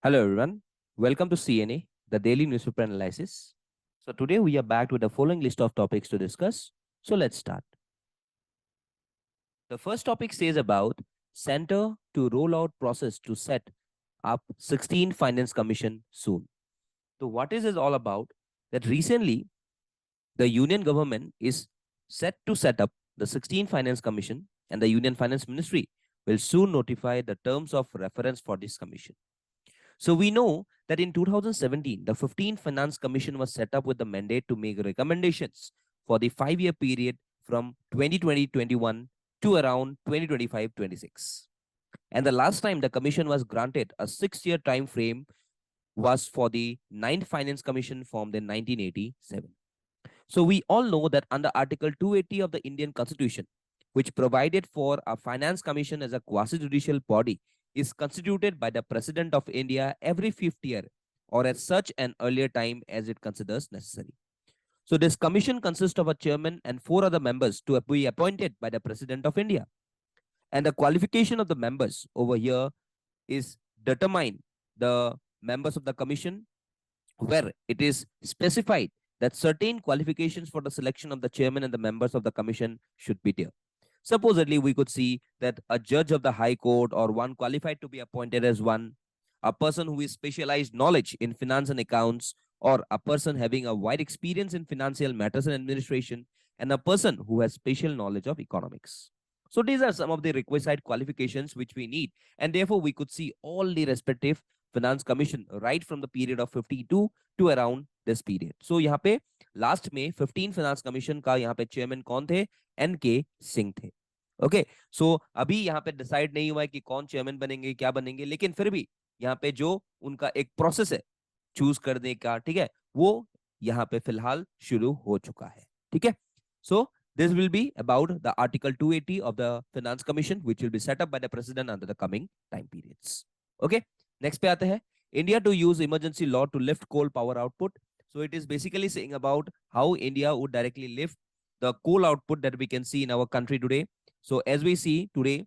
Hello everyone, welcome to CNA, the daily newspaper analysis. So today we are back with the following list of topics to discuss. So let's start. The first topic says about Center to roll out process to set up 16 Finance Commission soon. So what is this all about? That recently the Union government is set to set up the 16 Finance Commission, and the Union Finance Ministry will soon notify the terms of reference for this commission. So we know that in 2017, the 15th Finance Commission was set up with the mandate to make recommendations for the 5-year period from 2020-21 to around 2025-26. And the last time the commission was granted a 6-year time frame was for the 9th Finance Commission formed in 1987. So we all know that under Article 280 of the Indian Constitution, which provided for a Finance Commission as a quasi-judicial body, is constituted by the President of India every 5th year or at such an earlier time as it considers necessary. So this commission consists of a chairman and 4 other members to be appointed by the President of India. And the qualification of the members over here is determined the members of the commission, where it is specified that certain qualifications for the selection of the chairman and the members of the commission should be there. Supposedly, we could see that a judge of the High Court or one qualified to be appointed as one, a person who is specialized knowledge in finance and accounts, or a person having a wide experience in financial matters and administration, and a person who has special knowledge of economics. So these are some of the requisite qualifications which we need, and therefore we could see all the respective finance commission right from the period of 52 to around this period. So यहाँ पे last में 15 finance commission का यहाँ पे chairman कौन थे? NK Singh थे. Okay, सो अभी यहाँ पे डिसाइड नहीं हुआ है कि कौन चेयरमैन बनेंगे, क्या बनेंगे, लेकिन फिर भी यहाँ पे जो उनका एक प्रोसेस है चूज करने का, ठीक है, वो यहाँ पे फिलहाल शुरू हो चुका है. ठीक है, सो this will be about the Article 280 of the Finance Commission, which will be set up by the President under the coming time periods. Okay, next पे आते हैं. India to use emergency law to lift coal power output. So it is basically saying about how India would directly lift the coal output that we can see in our country today. So as we see today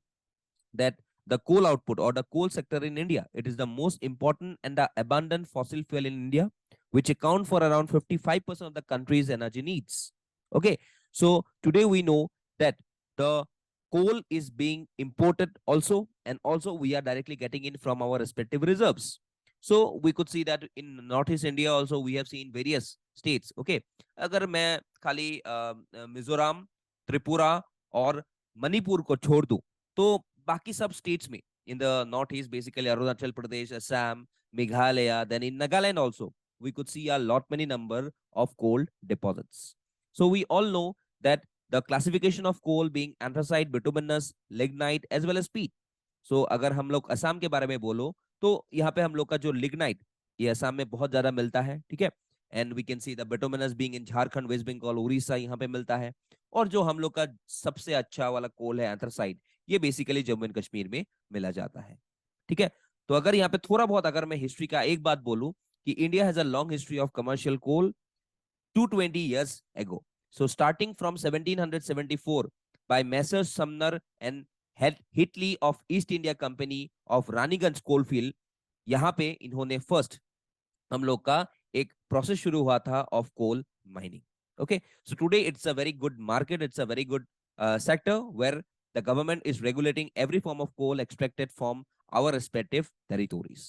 that the coal output or the coal sector in India, it is the most important and the abundant fossil fuel in India, which account for around 55% of the country's energy needs. Okay, so today we know that the coal is being imported also, and also we are directly getting in from our respective reserves. So we could see that in Northeast India also we have seen various states. Okay, अगर मैं खाली मिजोरम, त्रिपुरा और मणिपुर को छोड़ दूं, तो बाकी सब states में in the Northeast, basically Arunachal Pradesh, Assam, Meghalaya, then in Nagaland also we could see a lot many number of coal deposits. So we all know that the classification of coal being anthracite, bituminous, lignite as well as peat. So अगर हम लोग असम के बारे में बोलो तो यहाँ पे हम लोग का जो लिग्नाइट ये असम में बहुत ज्यादा मिलता है. ठीक है, and we can see the bituminous being in Jharkhand, West Bengal, Orissa, यहाँ पे मिलता है. और जो हम लोग का सबसे अच्छा वाला कोल है एंथ्रासाइट, ये बेसिकली जम्मू एंड कश्मीर में मिला जाता है. ठीक है, तो अगर यहाँ पे थोड़ा बहुत अगर मैं हिस्ट्री का एक बात बोलूं कि India has a long history of commercial coal 220 years ago. So starting from 1774 by Messrs Sumner and Hitley of East India Company of Raniganj coalfield, यहाँ पे इन्होंने फर्स्ट हम लोग का एक प्रोसेस शुरू हुआ था of coal mining. Okay, so today it's a very good market, it's a very good sector where the government is regulating every form of coal extracted from our respective territories.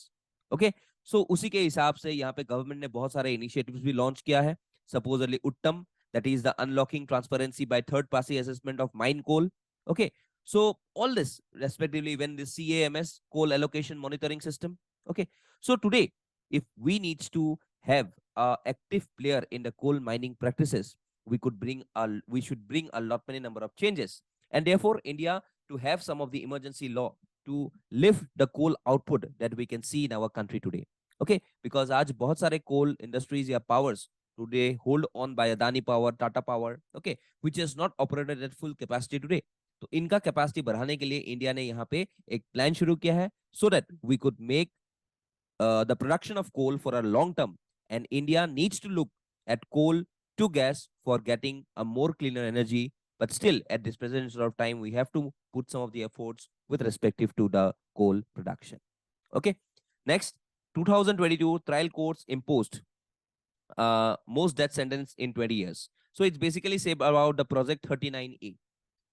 Okay, so उसी के हिसाब से यहाँ पे government ने बहुत सारे initiatives भी लॉन्च किया है. Supposedly Uttam, that is the unlocking transparency by third party assessment of mine coal. Okay, so all this respectively when the CAMS, coal allocation monitoring system. Okay, so today if we need to have a active player in the coal mining practices, we should bring a lot many number of changes, and therefore India to have some of the emergency law to lift the coal output that we can see in our country today. Okay, because आज बहुत सारे coal industries या powers today hold on by Adani Power, Tata Power, okay, which is not operated at full capacity today. तो इनका capacity बढ़ाने के लिए India ने यहाँ पे एक प्लान शुरू किया है so that we could make the production of coal for a long term, and India needs to look at coal to gas for getting a more cleaner energy, but still at this present of time we have to put some of the efforts with respective to the coal production. Okay, next 2022 trial courts imposed most death sentence in 20 years. So it's basically say about the Project 39A.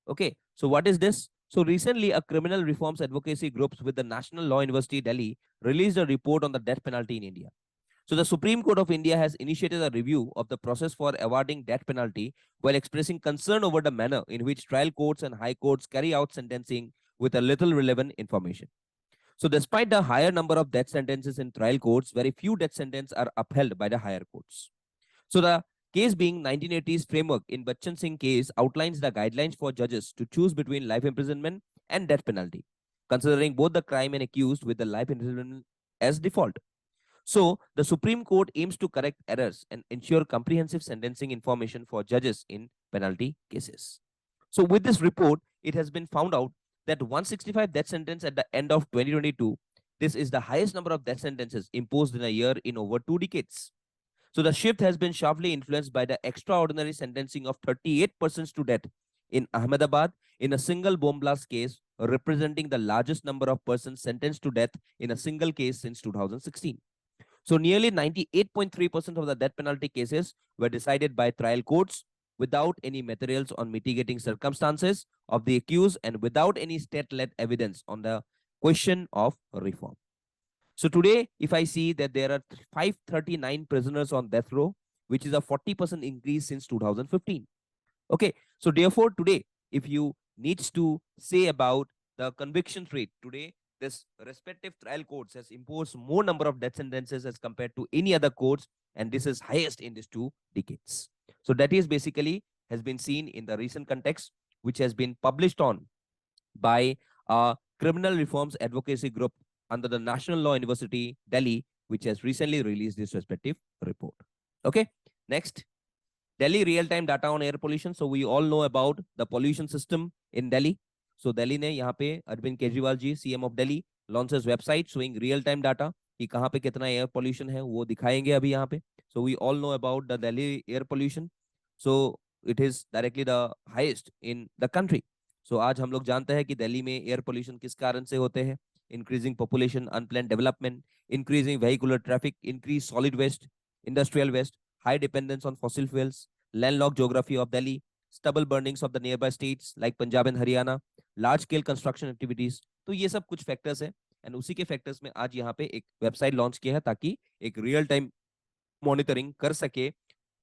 Okay, so what is this? So recently, a criminal reforms advocacy groups with the National Law University Delhi released a report on the death penalty in India. So the Supreme Court of India has initiated a review of the process for awarding death penalty while expressing concern over the manner in which trial courts and high courts carry out sentencing with a little relevant information. So despite the higher number of death sentences in trial courts, very few death sentences are upheld by the higher courts. So the case being 1980s framework in Bachchan Singh case outlines the guidelines for judges to choose between life imprisonment and death penalty, considering both the crime and accused with the life imprisonment as default. So the Supreme Court aims to correct errors and ensure comprehensive sentencing information for judges in penalty cases. So with this report, it has been found out that 165 death sentence at the end of 2022, this is the highest number of death sentences imposed in a year in over 2 decades. So the shift has been sharply influenced by the extraordinary sentencing of 38 persons to death in Ahmedabad in a single bomb blast case, representing the largest number of persons sentenced to death in a single case since 2016. So nearly 98.3% of the death penalty cases were decided by trial courts without any materials on mitigating circumstances of the accused and without any state-led evidence on the question of reform. So today, if I see that there are 539 prisoners on death row, which is a 40% increase since 2015. Okay, so therefore today, if you needs to say about the conviction rate, today this respective trial courts has imposed more number of death sentences as compared to any other courts, and this is highest in these 2 decades. So that is basically has been seen in the recent context, which has been published on by a criminal reforms advocacy group under the National Law University Delhi, which has recently released this respective report. Okay, next, Delhi real-time data on air pollution. So we all know about the pollution system in Delhi. So Delhi ने यहाँ पे Arvind Kejriwal ji CM of Delhi launches website showing real-time data कि कहाँ पे कितना air pollution है वो दिखाएंगे अभी यहाँ पे. So we all know about the Delhi air pollution. So it is directly the highest in the country. So आज हम लोग जानते हैं कि दिल्ली में एयर पोल्यूशन किस कारण से होते हैं. Increasing population, unplanned development, increasing vehicular traffic, increased solid waste, industrial waste, high dependence on fossil fuels, landlocked geography of Delhi, stubble burnings of the nearby states like Punjab and Haryana, large scale construction activities. तो ये सब कुछ factors है and उसी के factors में आज यहाँ पे एक वेबसाइट लॉन्च किया है ताकि एक रियल टाइम मॉनिटरिंग कर सके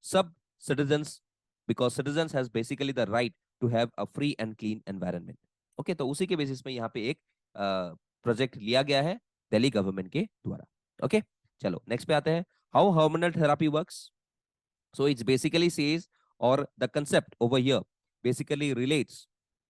सब citizens, because citizens has basically the right to have a free and clean environment. Okay, तो उसी के बेसिस में यहाँ पे एक प्रोजेक्ट लिया गया है दिल्ली गवर्नमेंट के द्वारा. ओके, चलो नेक्स्ट पे आते हैं. How hormonal therapy works. So it's basically says, or the concept over here basically relates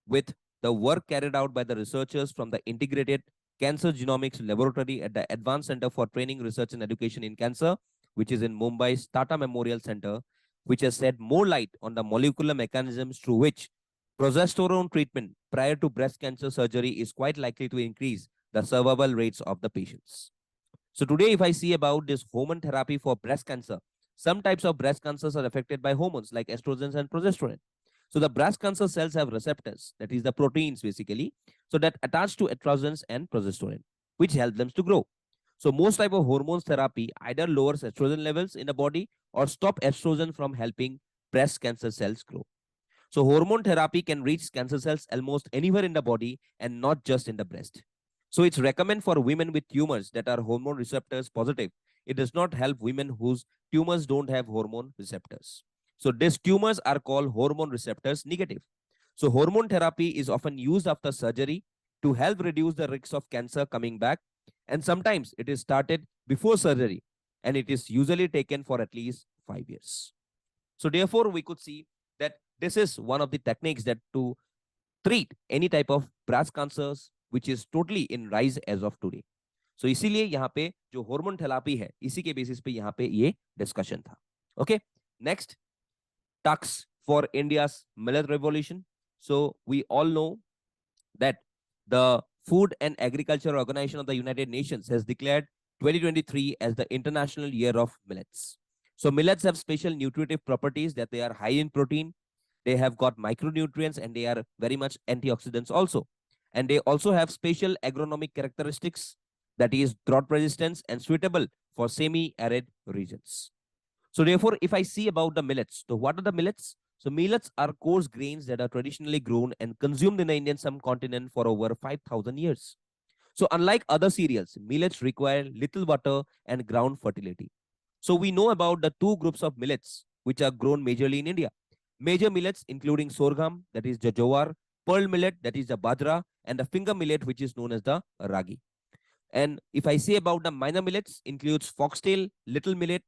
with the work carried out by the researchers from the Integrated Cancer Genomics Laboratory at the Advanced Center for Training, Research and Education in Cancer, which is in Mumbai's Tata Memorial Center, which has shed more light on the molecular mechanisms through which progesterone treatment prior to breast cancer surgery is quite likely to increase the survival rates of the patients. So today, if I see about this hormone therapy for breast cancer, some types of breast cancers are affected by hormones like estrogens and progesterone. So the breast cancer cells have receptors, that is the proteins basically, so that attach to estrogens and progesterone, which help them to grow. So most type of hormones therapy either lowers estrogen levels in the body or stop estrogen from helping breast cancer cells grow. So hormone therapy can reach cancer cells almost anywhere in the body and not just in the breast. So it's recommended for women with tumors that are hormone receptors positive. It does not help women whose tumors don't have hormone receptors. So these tumors are called hormone receptors negative. So hormone therapy is often used after surgery to help reduce the risks of cancer coming back. And sometimes it is started before surgery and it is usually taken for at least 5 years. So therefore, we could see that this is one of the techniques that to treat any type of breast cancers, which is totally in rise as of today. So इसीलिए यहाँ पे जो hormone therapy है इसी के basis पे यहाँ पे ये डिस्कशन था. Okay, next, tax for India's millet revolution. So we all know that the Food and Agriculture Organization of the United Nations has declared 2023 as the International Year of Millets. So millets have special nutritive properties that they are high in protein, they have got micronutrients, and they are very much antioxidants also. And they also have special agronomic characteristics that is drought resistance and suitable for semi-arid regions. So therefore, if I see about the millets, so what are the millets? So millets are coarse grains that are traditionally grown and consumed in the Indian subcontinent for over 5,000 years. So unlike other cereals, millets require little water and ground fertility. So we know about the two groups of millets which are grown majorly in India. Major millets including sorghum, that is the jowar, pearl millet, that is the bajra, and the finger millet, which is known as the ragi. And if I say about the minor millets, includes foxtail, little millet,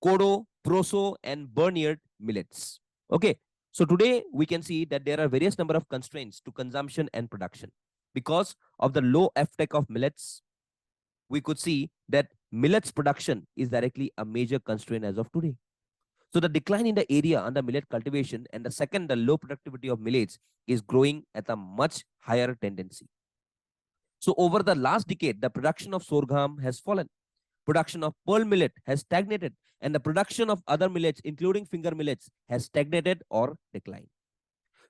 kodo, proso, and barnyard millets. Okay, so today we can see that there are various number of constraints to consumption and production. Because of the low FTech of millets, we could see that millets production is directly a major constraint as of today. So the decline in the area under millet cultivation, and the second, the low productivity of millets is growing at a much higher tendency. So over the last decade, the production of sorghum has fallen. Production of pearl millet has stagnated, and the production of other millets, including finger millets, has stagnated or declined.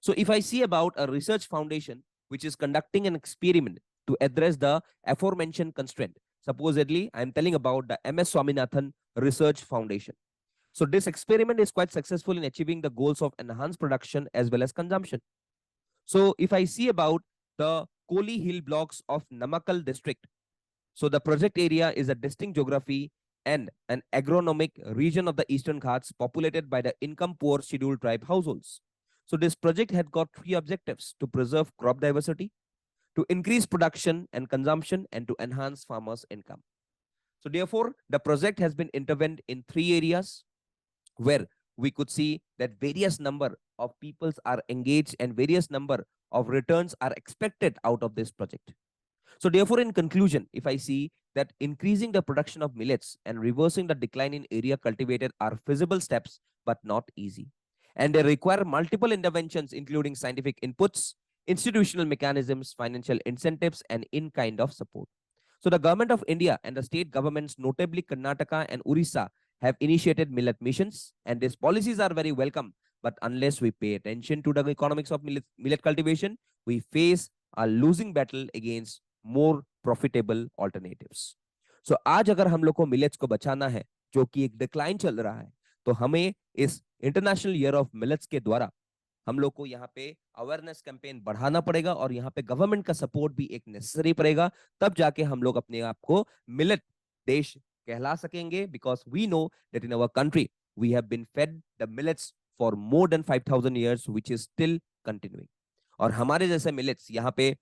So if I see about a research foundation which is conducting an experiment to address the aforementioned constraint, supposedly I am telling about the MS Swaminathan Research Foundation. So this experiment is quite successful in achieving the goals of enhanced production as well as consumption. So if I see about the Koli Hill blocks of Namakkal district, so the project area is a distinct geography and an agronomic region of the Eastern Ghats populated by the income-poor scheduled tribe households. So this project had got three objectives: to preserve crop diversity, to increase production and consumption, and to enhance farmers' income. So therefore, the project has been intervened in three areas where we could see that various number of peoples are engaged and various number of returns are expected out of this project. So therefore, in conclusion, if I see that increasing the production of millets and reversing the decline in area cultivated are feasible steps, but not easy. And they require multiple interventions, including scientific inputs, institutional mechanisms, financial incentives, and in-kind of support. So the government of India and the state governments, notably Karnataka and Orissa, have initiated millet missions, and these policies are very welcome. But unless we pay attention to the economics of millet cultivation, we face a losing battle against more profitable alternatives. So आज अगर हम लोग को millets को बचाना है, जो कि एक डिक्लाइन चल रहा है, तो हमें इस इंटरनेशनल ईयर ऑफ मिलेट्स के द्वारा हम लोग को यहाँ पे अवेयरनेस कैंपेन बढ़ाना पड़ेगा और यहाँ पे गवर्नमेंट का सपोर्ट भी एक नेसेसरी पड़ेगा, तब जाके हम लोग अपने आप को मिलेट देश कहला सकेंगे, because we know that in our country we have been fed the millets for more than 5,000 years, which is still continuing. और हमारे जैसे मिलेट्स यहाँ पे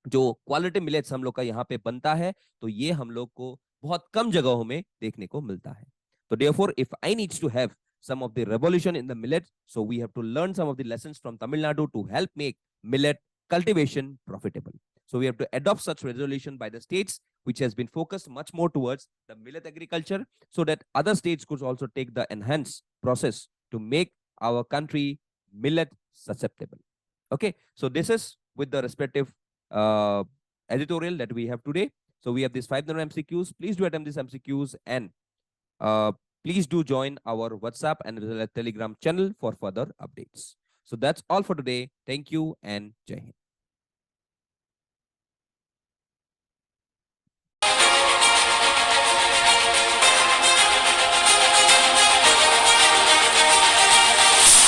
जो क्वालिटी मिलेट्स हम लोग का यहाँ पे बनता है, तो ये हम लोग को बहुत कम जगहों में देखने को मिलता है. तो therefore, if I need to have some of the revolution in the millet, so we have to learn some of the lessons from Tamil Nadu to help make millet cultivation profitable. So we have to adopt such resolution by the states, which has been focused much more towards the millet agriculture, so that other states could also take the enhanced process to make our country millet susceptible. Okay, so this is with the respective editorial that we have today. So we have these 5 MCQs. Please do attempt these MCQs, and please do join our WhatsApp and Telegram channel for further updates. So that's all for today. Thank you and Jai Hind.